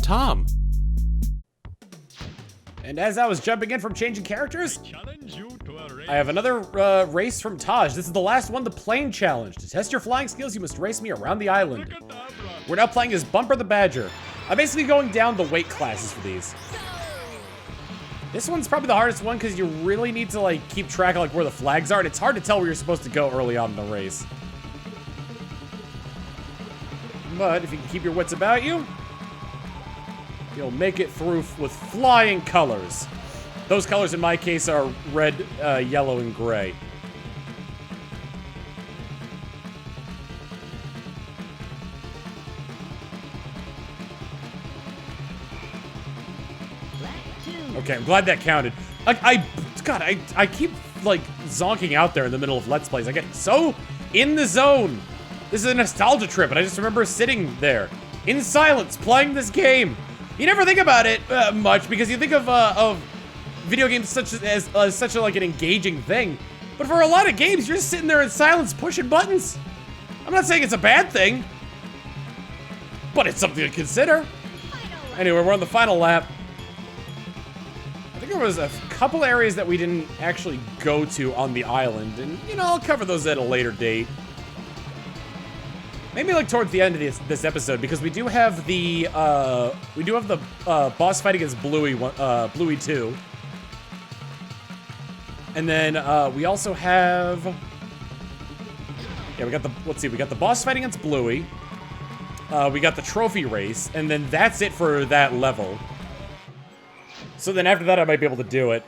Tom. And as I was jumping in from changing characters, I have another race from Taj. This is the last one, the plane challenge. To test your flying skills, you must race me around the island. We're now playing as Bumper the Badger. I'm basically going down the weight classes for these. This one's probably the hardest one because you really need to like keep track of like where the flags are, and it's hard to tell where you're supposed to go early on in the race. But if you can keep your wits about you, you'll make it through with flying colors. Those colors in my case are red, yellow, and gray. Okay, I'm glad that counted. God, I keep like zonking out there in the middle of Let's Plays. I get so in the zone. This is a nostalgia trip, and I just remember sitting there in silence playing this game. You never think about it much because you think of video games such as such a, like an engaging thing. But for a lot of games, you're just sitting there in silence pushing buttons. I'm not saying it's a bad thing, but it's something to consider. Anyway, we're on the final lap. I think there was a couple areas that we didn't actually go to on the island, and you know, I'll cover those at a later date. Maybe like towards the end of this episode, because we do have the boss fight against Bluey, Bluey 2. And then we also have, yeah, we got the boss fight against Bluey. We got the trophy race, and then that's it for that level. So then after that, I might be able to do it.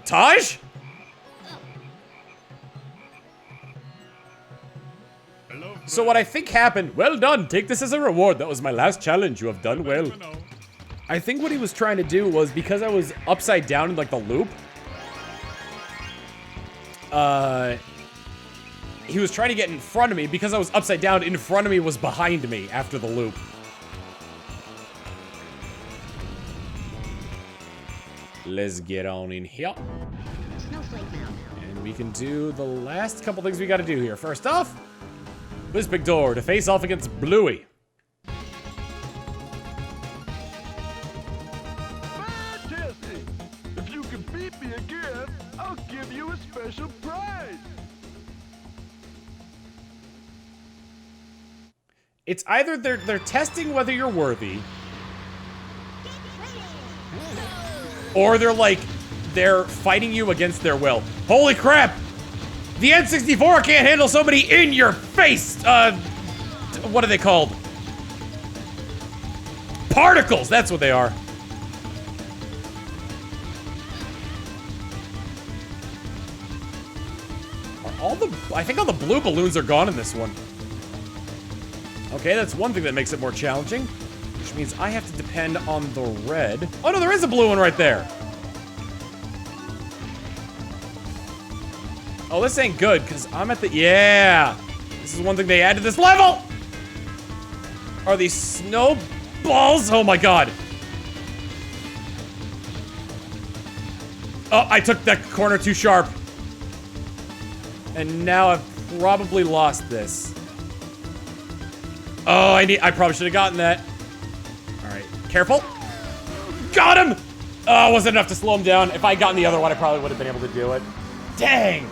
Taj? So what I think happened, well done, take this as a reward. That was my last challenge, you have done well. I think what he was trying to do was, because I was upside down in like the loop, he was trying to get in front of me. Because I was upside down, in front of me was behind me after the loop. Let's get on in here. And we can do the last couple things we gotta do here. First off, this big door to face off against Bluey. Fantastic! If you can beat me again, I'll give you a special prize. It's either they're testing whether you're worthy, or they're fighting you against their will. Holy crap! The N64 can't handle somebody in your face! What are they called? Particles! That's what they are. I think all the blue balloons are gone in this one. Okay, that's one thing that makes it more challenging. Which means I have to depend on the red. Oh no, there is a blue one right there. Oh, this ain't good, because I'm at the... Yeah! This is one thing they add to this level! Are these snowballs? Oh my god. Oh, I took that corner too sharp. And now I've probably lost this. Oh, I probably should have gotten that. Alright, careful. Got him! Oh, it wasn't enough to slow him down. If I had gotten the other one, I probably would have been able to do it. Dang!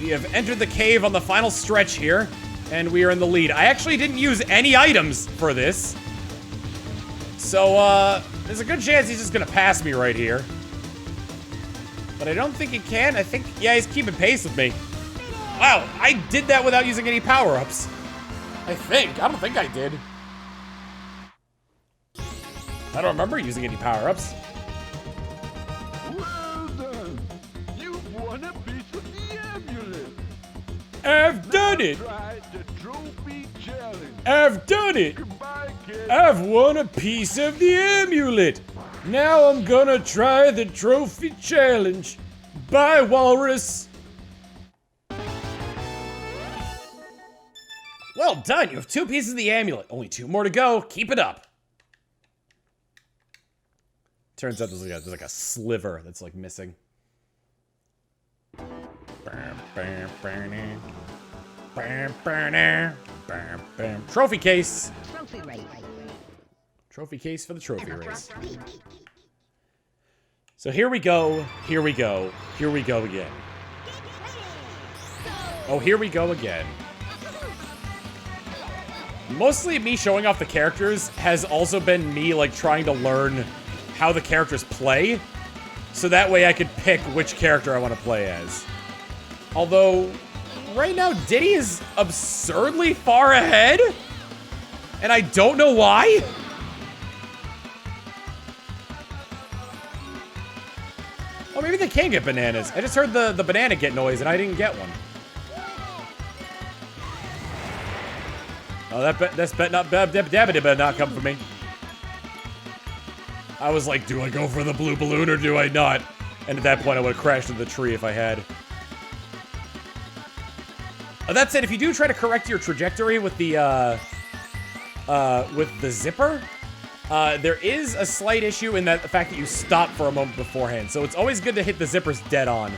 We have entered the cave on the final stretch here, and we are in the lead. I actually didn't use any items for this. So, there's a good chance he's just gonna pass me right here. But I don't think he can. I think, yeah, he's keeping pace with me. Wow, I did that without using any power-ups. I don't think I did. I don't remember using any power-ups. Well done. You've won a piece of the amulet. I've done it. Try the trophy challenge. I've done it. Goodbye, kid. I've won a piece of the amulet. Now I'm gonna try the trophy challenge. Bye, Walrus. Well done, you have 2 pieces of the amulet. Only 2 more to go. Keep it up. Turns out there's like a sliver that's like missing. Bam, bam. Trophy case. Trophy race. Trophy case for the trophy race. So here we go. Here we go. Here we go again. Oh, here we go again. Mostly me showing off the characters has also been me, like, trying to learn how the characters play. So that way I could pick which character I want to play as. Although, right now, Diddy is absurdly far ahead. And I don't know why. Oh, maybe they can get bananas. I just heard the banana get noise and I didn't get one. Oh, that's bet not better not come for me. I was like, do I go for the blue balloon or do I not? And at that point, I would have crashed into the tree if I had. That said, if you do try to correct your trajectory with the zipper, there is a slight issue in that the fact that you stop for a moment beforehand. So it's always good to hit the zippers dead on.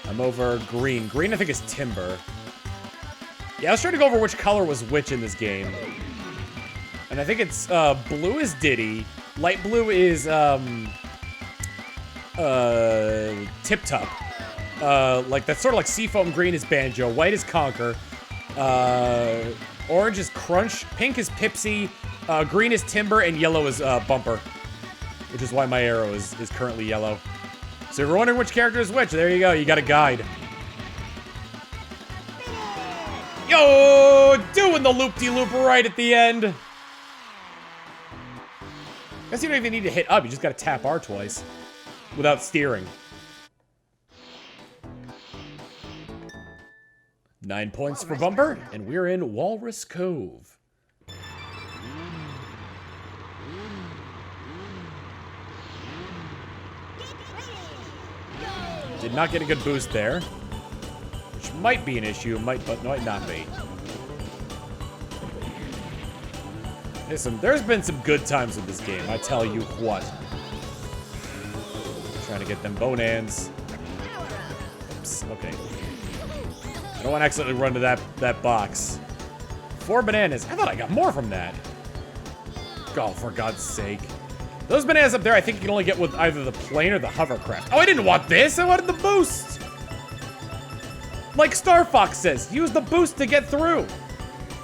I'm over green. Green, I think, is timber. Yeah, I was trying to go over which color was which in this game. And I think it's, blue is Diddy. Light blue is, Tip Top. Like, that's sort of like Seafoam. Green is Banjo. White is Conquer. Orange is Crunch. Pink is Pipsy. Green is Timber. And yellow is, Bumper. Which is why my arrow is currently yellow. So if you're wondering which character is which, there you go. You got a guide. Yo! Doing the loop-de-loop right at the end. Guess you don't even need to hit up. You just gotta tap R twice. Without steering. 9 points for Bumper, and we're in Walrus Cove. Did not get a good boost there. Which might be an issue, might not be. There's been some good times with this game, I tell you what. Trying to get them bonans. Oops, okay. I don't want to accidentally run to that box. 4 bananas. I thought I got more from that. Oh, for God's sake. Those bananas up there, I think you can only get with either the plane or the hovercraft. Oh, I didn't want this. I wanted the boost. Like Star Fox says, use the boost to get through.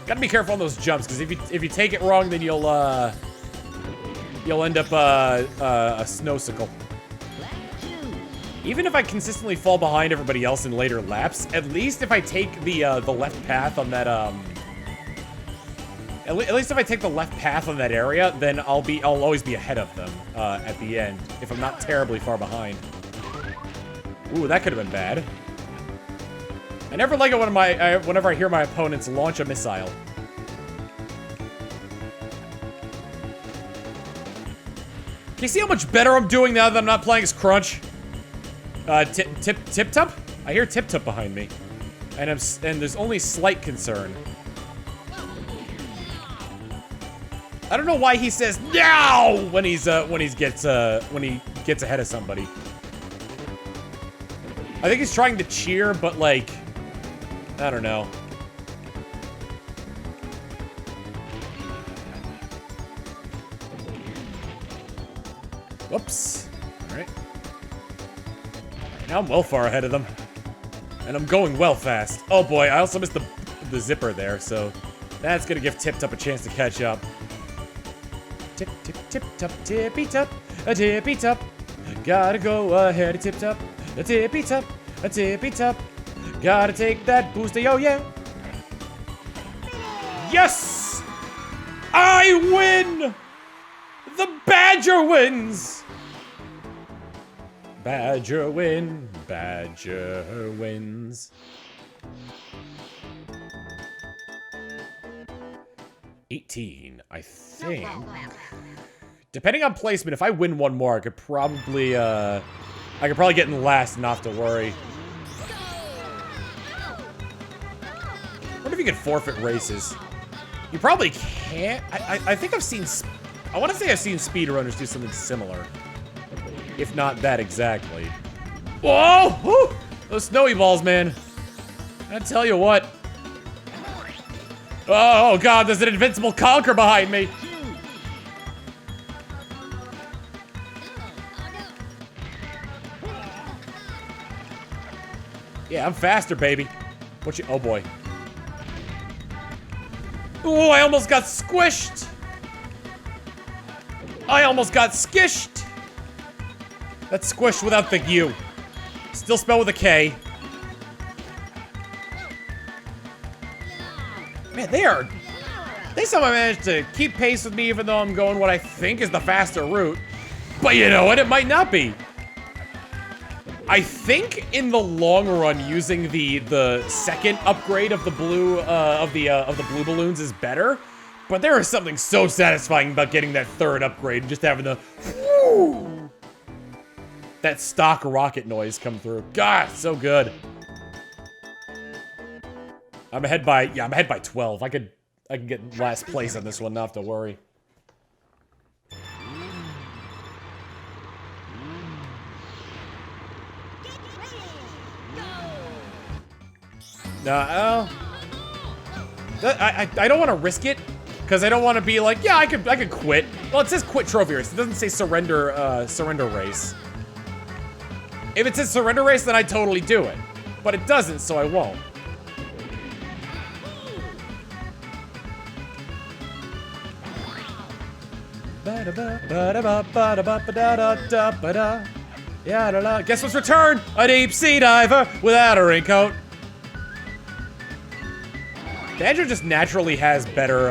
Gotta be careful on those jumps, because if you take it wrong, then you'll end up a snowsicle. Even if I consistently fall behind everybody else in later laps, at least if I take the left path on that at least if I take the left path on that area, then I'll always be ahead of them at the end if I'm not terribly far behind. Ooh, that could have been bad. I never like it whenever I hear my opponents launch a missile. Can you see how much better I'm doing now that I'm not playing as Crunch? Tip Top? I hear Tip Top behind me, and there's only slight concern. I don't know why he says "now" when he gets ahead of somebody. I think he's trying to cheer, but like, I don't know. Whoops. All right. Now I'm well far ahead of them, and I'm going well fast. Oh boy, I also missed the zipper there, so that's gonna give Tip Top a chance to catch up. Tip, tip, tip, top, tippy top, a tippy top. Gotta go ahead, a tip top, a tippy top, a tippy top. Gotta take that booster, yo, yeah. Yes! I win! The Badger wins! Badger win, Badger wins. 18, I think. Depending on placement, if I win one more, I could probably get in last and not have to worry. I wonder if you could forfeit races. You probably can't. I think I've seen I want to say I've seen speedrunners do something similar. If not that exactly. Whoa! Woo! Those snowy balls, man. I tell you what. Oh god, there's an invincible conquer behind me. Yeah, I'm faster, baby. What you? Oh boy. Ooh, I almost got squished. I almost got skished. That's squished without the U. Still spelled with a K. Man, they somehow managed to keep pace with me even though I'm going what I think is the faster route. But you know what? It might not be. I think in the long run, using the second upgrade of the blue of the blue balloons is better. But there is something so satisfying about getting that third upgrade and just having the whoo, that stock rocket noise come through. God, so good. I'm ahead by 12. I can get last place on this one, not have to worry. I don't want to risk it because I don't want to be like, yeah, I could quit. Well, it says quit trophy race. It doesn't say surrender surrender race. If it says surrender race, then I'd totally do it. But it doesn't, so I won't. Guess what's returned? A deep sea diver without a raincoat. Banjo just naturally has better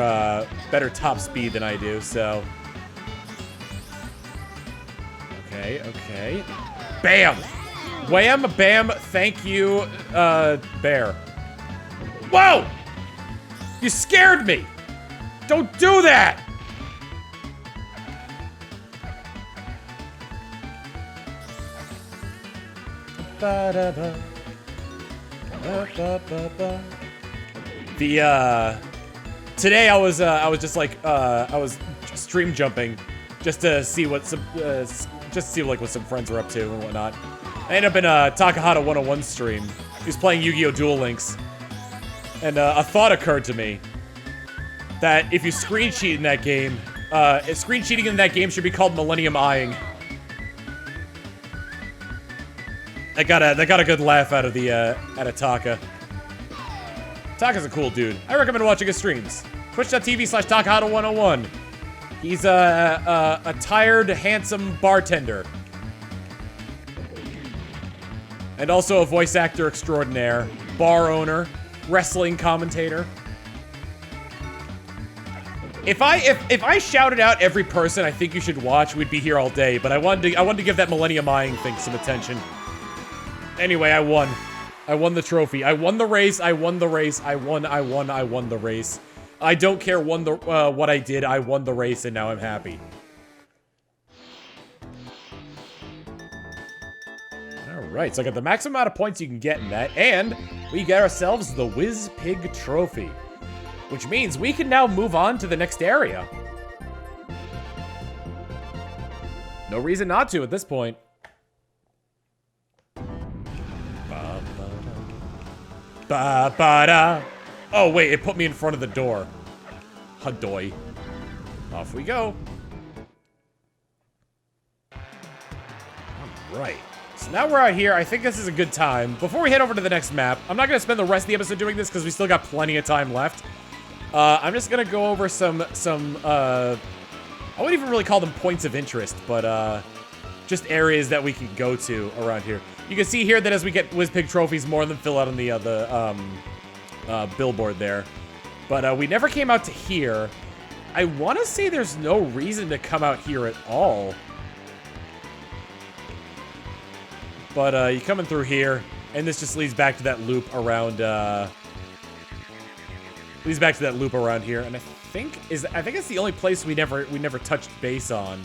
better top speed than I do, so. Okay. Bam! Wham, bam, thank you, bear. Whoa! You scared me! Don't do that! Today I was just like, I was stream jumping just to see what some, what some friends were up to and whatnot. I ended up in a Takahata 101 stream. He was playing Yu-Gi-Oh! Duel Links. And a thought occurred to me that if you screen cheat in that game, screen cheating in that game should be called Millennium Eyeing. That got a good laugh out of Taka. Taka's a cool dude. I recommend watching his streams. Twitch.tv/Takahata101. He's a tired, handsome bartender. And also a voice actor extraordinaire, bar owner, wrestling commentator. If I shouted out every person I think you should watch, we'd be here all day. But I wanted to give that Millennium Eyeing thing some attention. Anyway, I won. I won the trophy. I won the race. I won the race. I won the race. I don't care what I did. I won the race, and now I'm happy. Alright, so I got the maximum amount of points you can get in that, and we get ourselves the Whiz Pig Trophy. Which means we can now move on to the next area. No reason not to at this point. Ba-ba-da. Oh, wait, it put me in front of the door. Hadoy. Off we go. Alright. So now we're out here. I think this is a good time. Before we head over to the next map, I'm not going to spend the rest of the episode doing this because we still got plenty of time left. I'm just going to go over some I wouldn't even really call them points of interest, but just areas that we can go to around here. You can see here that as we get WizPig trophies, more of them fill out on the billboard there. But we never came out to here. I want to say there's no reason to come out here at all. But you coming through here, and this just leads back to that loop around. Leads back to that loop around here, and I think it's the only place we never touched base on.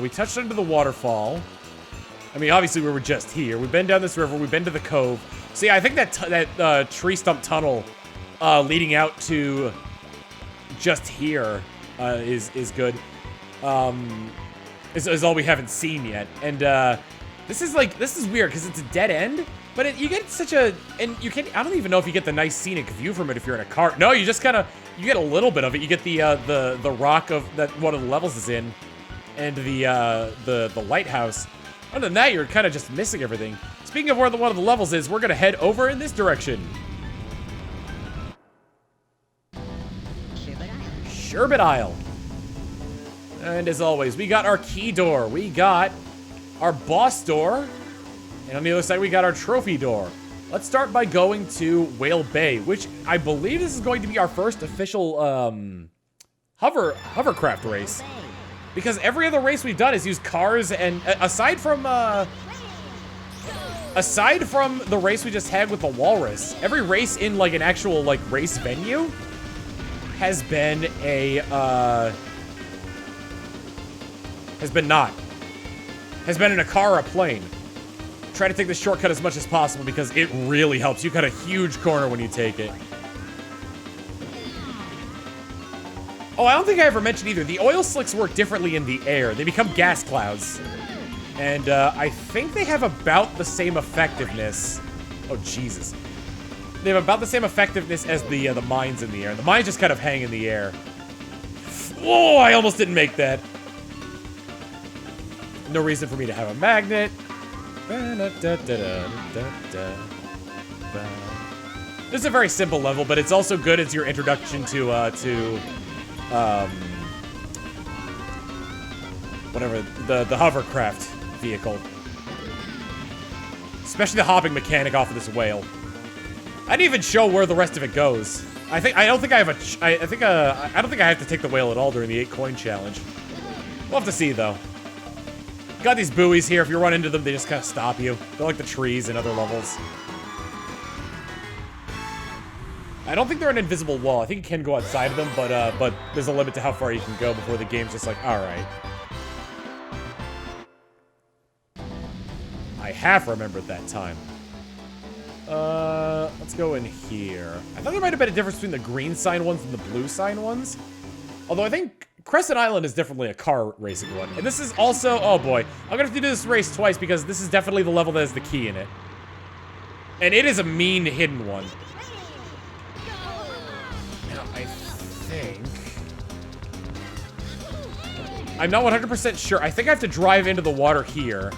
We touched under the waterfall. I mean, obviously we were just here. We've been down this river. We've been to the cove. So yeah, I think that tree stump tunnel leading out to just here is good. is all we haven't seen yet. And this is weird because it's a dead end, but you get such a, and you can't, I don't even know if you get the nice scenic view from it if you're in a car. No, you just kind of, you get a little bit of it. You get the rock of that one of the levels is in, and the lighthouse. Other than that, you're kind of just missing everything. Speaking of where one of the levels is, we're gonna head over in this direction. Sherbet Isle. And as always, we got our key door. We got our boss door. And on the other side, we got our trophy door. Let's start by going to Whale Bay, which I believe this is going to be our first official hovercraft race. Because every other race we've done is use cars, and aside from the race we just had with the Walrus, every race in like an actual like race venue has been a has been in a car or a plane. Try to take the shortcut as much as possible because it really helps. You cut a huge corner when you take it. Oh, I don't think I ever mentioned either. The oil slicks work differently in the air. They become gas clouds. And I think they have about the same effectiveness. Oh, Jesus. They have about the same effectiveness as the mines in the air. The mines just kind of hang in the air. Oh, I almost didn't make that. No reason for me to have a magnet. This is a very simple level, but it's also good as your introduction to whatever, the hovercraft vehicle. Especially the hopping mechanic off of this whale. I didn't even show where the rest of it goes. I don't think I have to take the whale at all during the 8 coin challenge. We'll have to see though. Got these buoys here. If you run into them, they just kind of stop you. They're like the trees in other levels. I don't think they're an invisible wall. I think you can go outside of them, but there's a limit to how far you can go before the game's just like, all right. I half remembered that time. Let's go in here. I thought there might have been a difference between the green sign ones and the blue sign ones. Although I think Crescent Island is definitely a car racing one. And this is also, oh boy, I'm gonna have to do this race twice because this is definitely the level that has the key in it. And it is a mean hidden one. Now, I think... I'm not 100% sure. I think I have to drive into the water here.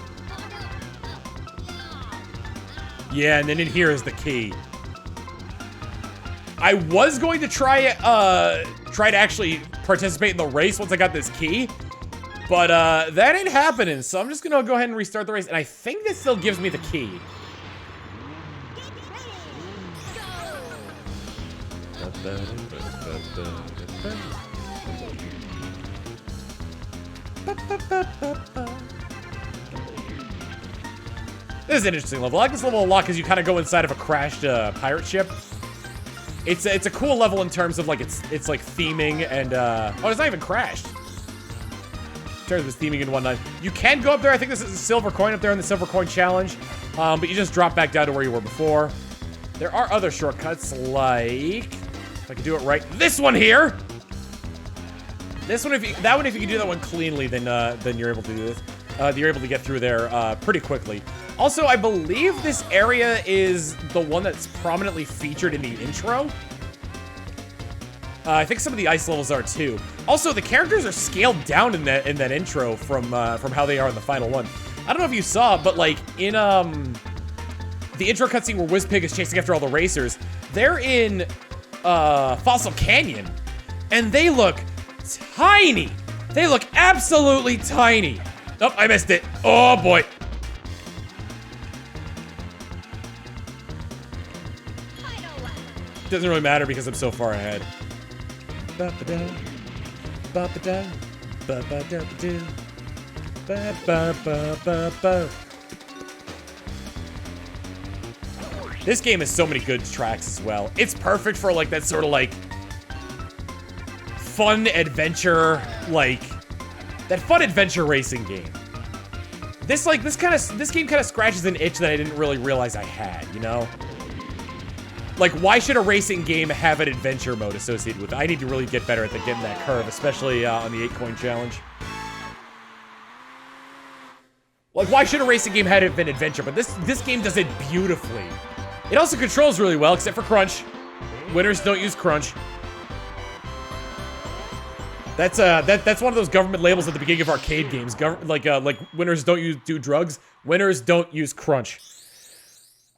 Yeah, and then in here is the key. I was going to try to actually participate in the race once I got this key, but that ain't happening, so I'm just gonna go ahead and restart the race, and I think this still gives me the key. This is an interesting level. I like this level a lot because you kind of go inside of a crashed pirate ship. It's a cool level in terms of like it's like theming and oh, it's not even crashed. In terms of its theming and whatnot. You can go up there. I think this is a silver coin up there in the silver coin challenge, but you just drop back down to where you were before. There are other shortcuts like, if I can do it right, this one here. This one, if you can do that one cleanly, then you're able to do this. You're able to get through there pretty quickly. Also, I believe this area is the one that's prominently featured in the intro. I think some of the ice levels are too. Also, the characters are scaled down in that intro from how they are in the final one. I don't know if you saw, but like in the intro cutscene where Wizpig is chasing after all the racers, they're in Fossil Canyon, and they look tiny. They look absolutely tiny. Oh, I missed it. Oh boy. Doesn't really matter because I'm so far ahead. This game has so many good tracks as well. It's perfect for like that sort of like fun adventure, like that fun adventure racing game. This game kind of scratches an itch that I didn't really realize I had, you know? Like, why should a racing game have an adventure mode associated with it? I need to really get better at getting that curve, especially on the 8 coin challenge. Like, why should a racing game have an adventure? But this game does it beautifully. It also controls really well, except for crunch. Winners don't use crunch. That's one of those government labels at the beginning of arcade games. Like winners don't do drugs. Winners don't use crunch.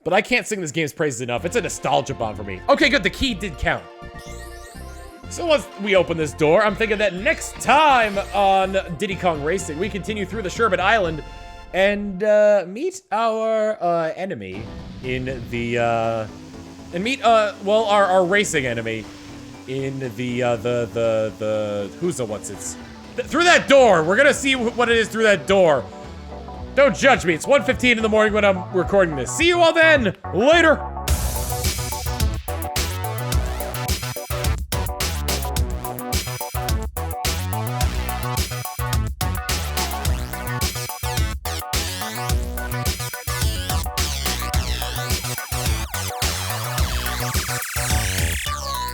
But I can't sing this game's praises enough. It's a nostalgia bomb for me. Okay, good. The key did count. So once we open this door, I'm thinking that next time on Diddy Kong Racing, we continue through the Sherbet Island and meet our enemy in the our racing enemy in the who's the what's it's through that door. We're gonna see what it is through that door. Don't judge me. It's 1:15 in the morning when I'm recording this. See you all then. Later.